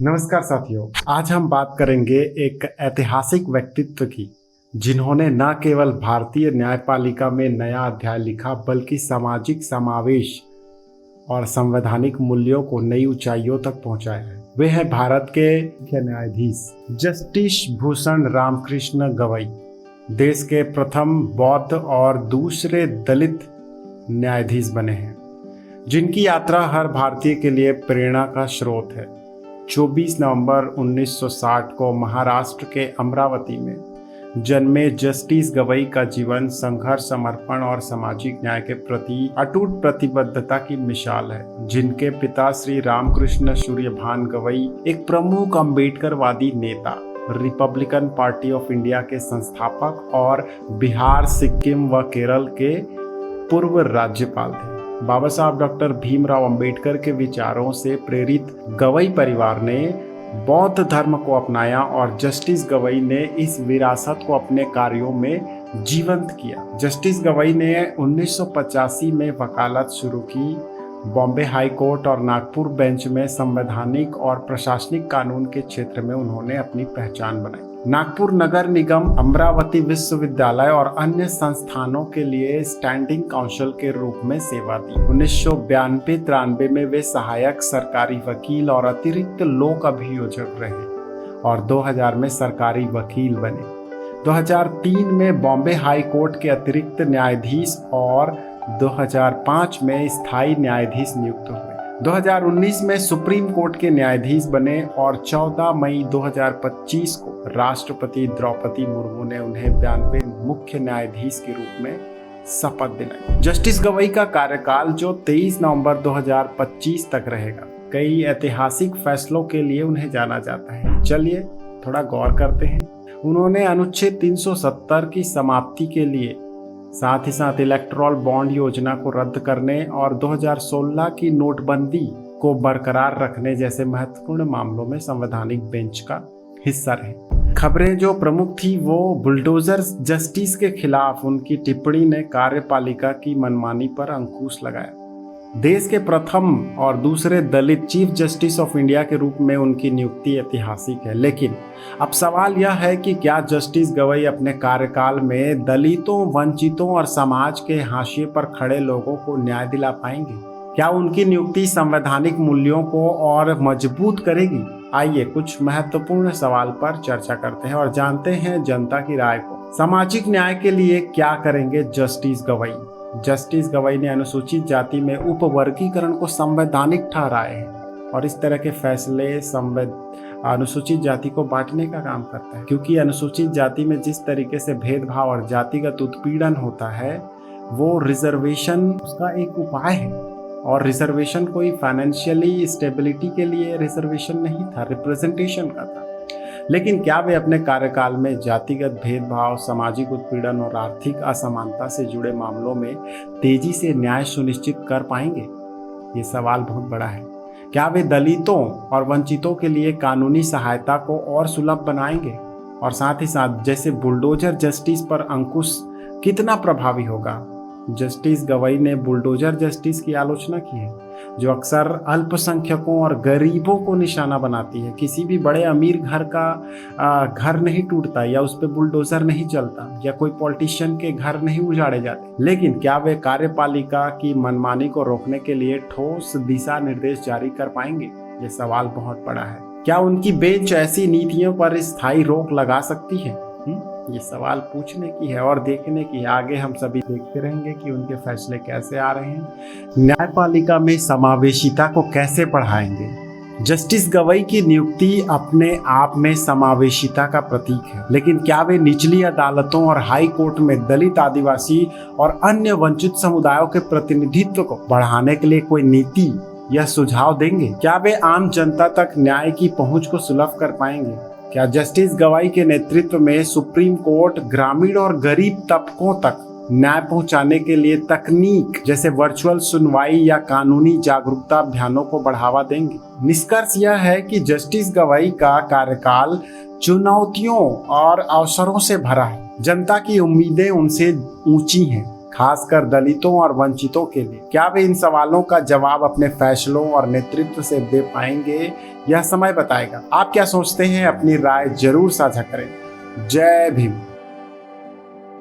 नमस्कार साथियों, आज हम बात करेंगे एक ऐतिहासिक व्यक्तित्व की, जिन्होंने न केवल भारतीय न्यायपालिका में नया अध्याय लिखा बल्कि सामाजिक समावेश और संवैधानिक मूल्यों को नई ऊंचाइयों तक पहुंचाया है। वे हैं भारत के मुख्य न्यायाधीश जस्टिस भूषण रामकृष्ण गवई, देश के प्रथम बौद्ध और दूसरे दलित न्यायाधीश बने हैं, जिनकी यात्रा हर भारतीय के लिए प्रेरणा का स्रोत है। 24 नवंबर 1960 को महाराष्ट्र के अमरावती में जन्मे जस्टिस गवई का जीवन संघर्ष, समर्पण और सामाजिक न्याय के प्रति अटूट प्रतिबद्धता की मिसाल है। जिनके पिता श्री रामकृष्ण सूर्यभान गवई एक प्रमुख अम्बेडकरवादी नेता, रिपब्लिकन पार्टी ऑफ इंडिया के संस्थापक और बिहार, सिक्किम व केरल के पूर्व राज्यपाल थे। बाबा साहब डॉक्टर भीमराव अंबेडकर के विचारों से प्रेरित गवई परिवार ने बौद्ध धर्म को अपनाया और जस्टिस गवई ने इस विरासत को अपने कार्यों में जीवंत किया। जस्टिस गवई ने 1985 में वकालत शुरू की। बॉम्बे हाई कोर्ट और नागपुर बेंच में संवैधानिक और प्रशासनिक कानून के क्षेत्र में उन्होंने अपनी पहचान बनाई। नागपुर नगर निगम, अमरावती विश्वविद्यालय और अन्य संस्थानों के लिए स्टैंडिंग काउंसिल के रूप में सेवा दी। 1992-93 में वे सहायक सरकारी वकील और अतिरिक्त लोक अभियोजक रहे और 2000 में सरकारी वकील बने। 2003 में बॉम्बे हाई कोर्ट के अतिरिक्त न्यायाधीश और 2005 में स्थायी न्यायाधीश नियुक्त हुए। 2019 में सुप्रीम कोर्ट के न्यायाधीश बने और 14 मई 2025 को राष्ट्रपति द्रौपदी मुर्मू ने उन्हें 92 मुख्य न्यायाधीश के रूप में शपथ दिलाई। जस्टिस गवई का कार्यकाल जो 23 नवंबर 2025 तक रहेगा, कई ऐतिहासिक फैसलों के लिए उन्हें जाना जाता है। चलिए थोड़ा गौर करते हैं। उन्होंने अनुच्छेद 370 की समाप्ति के लिए, साथ ही साथ इलेक्टोरल बॉन्ड योजना को रद्द करने और 2016 की नोटबंदी को बरकरार रखने जैसे महत्वपूर्ण मामलों में संवैधानिक बेंच का हिस्सा रहे। खबरें जो प्रमुख थी वो बुलडोजर जस्टिस के खिलाफ उनकी टिप्पणी ने कार्यपालिका की मनमानी पर अंकुश लगाया। देश के प्रथम और दूसरे दलित चीफ जस्टिस ऑफ इंडिया के रूप में उनकी नियुक्ति ऐतिहासिक है। लेकिन अब सवाल यह है कि क्या जस्टिस गवई अपने कार्यकाल में दलितों, वंचितों और समाज के हाशिए पर खड़े लोगों को न्याय दिला पाएंगे? क्या उनकी नियुक्ति संवैधानिक मूल्यों को और मजबूत करेगी? आइए कुछ महत्वपूर्ण सवाल पर चर्चा करते हैं और जानते हैं जनता की राय को। सामाजिक न्याय के लिए क्या करेंगे जस्टिस गवई? जस्टिस गवई ने अनुसूचित जाति में उपवर्गीकरण को संवैधानिक ठहराए हैं और इस तरह के फैसले अनुसूचित जाति को बांटने का काम करता है, क्योंकि अनुसूचित जाति में जिस तरीके से भेदभाव और जातिगत उत्पीड़न होता है वो रिजर्वेशन उसका एक उपाय है। और रिजर्वेशन कोई फाइनेंशियली स्टेबिलिटी के लिए रिजर्वेशन नहीं था, रिप्रेजेंटेशन का था। लेकिन क्या वे अपने कार्यकाल में जातिगत भेदभाव, सामाजिक उत्पीड़न और आर्थिक असमानता से जुड़े मामलों में तेजी से न्याय सुनिश्चित कर पाएंगे? ये सवाल बहुत बड़ा है। क्या वे दलितों और वंचितों के लिए कानूनी सहायता को और सुलभ बनाएंगे? और साथ ही साथ जैसे बुलडोजर जस्टिस पर अंकुश कितना प्रभावी होगा? जस्टिस गवई ने बुलडोजर जस्टिस की आलोचना की है, जो अक्सर अल्पसंख्यकों और गरीबों को निशाना बनाती है। किसी भी बड़े अमीर घर का घर नहीं टूटता या उस पर बुलडोजर नहीं चलता या कोई पॉलिटिशियन के घर नहीं उजाड़े जाते। लेकिन क्या वे कार्यपालिका की मनमानी को रोकने के लिए ठोस दिशा निर्देश जारी कर पाएंगे? ये सवाल बहुत बड़ा है। क्या उनकी बेंच ऐसी नीतियों पर स्थायी रोक लगा सकती है? ये सवाल पूछने की है और देखने की है। आगे हम सभी देखते रहेंगे कि उनके फैसले कैसे आ रहे हैं। न्यायपालिका में समावेशिता को कैसे बढ़ाएंगे? जस्टिस गवई की नियुक्ति अपने आप में समावेशिता का प्रतीक है, लेकिन क्या वे निचली अदालतों और हाई कोर्ट में दलित, आदिवासी और अन्य वंचित समुदायों के प्रतिनिधित्व को बढ़ाने के लिए कोई नीति या सुझाव देंगे? क्या वे आम जनता तक न्याय की पहुंच को सुलभ कर पाएंगे? क्या जस्टिस गवई के नेतृत्व में सुप्रीम कोर्ट ग्रामीण और गरीब तबकों तक न्याय पहुंचाने के लिए तकनीक जैसे वर्चुअल सुनवाई या कानूनी जागरूकता अभियानों को बढ़ावा देंगे? निष्कर्ष यह है कि जस्टिस गवई का कार्यकाल चुनौतियों और अवसरों से भरा है। जनता की उम्मीदें उनसे ऊंची हैं, खासकर दलितों और वंचितों के लिए। क्या वे इन सवालों का जवाब अपने फैसलों और नेतृत्व से दे पाएंगे यह समय बताएगा। आप क्या सोचते हैं? अपनी राय जरूर साझा करें। जय भीम।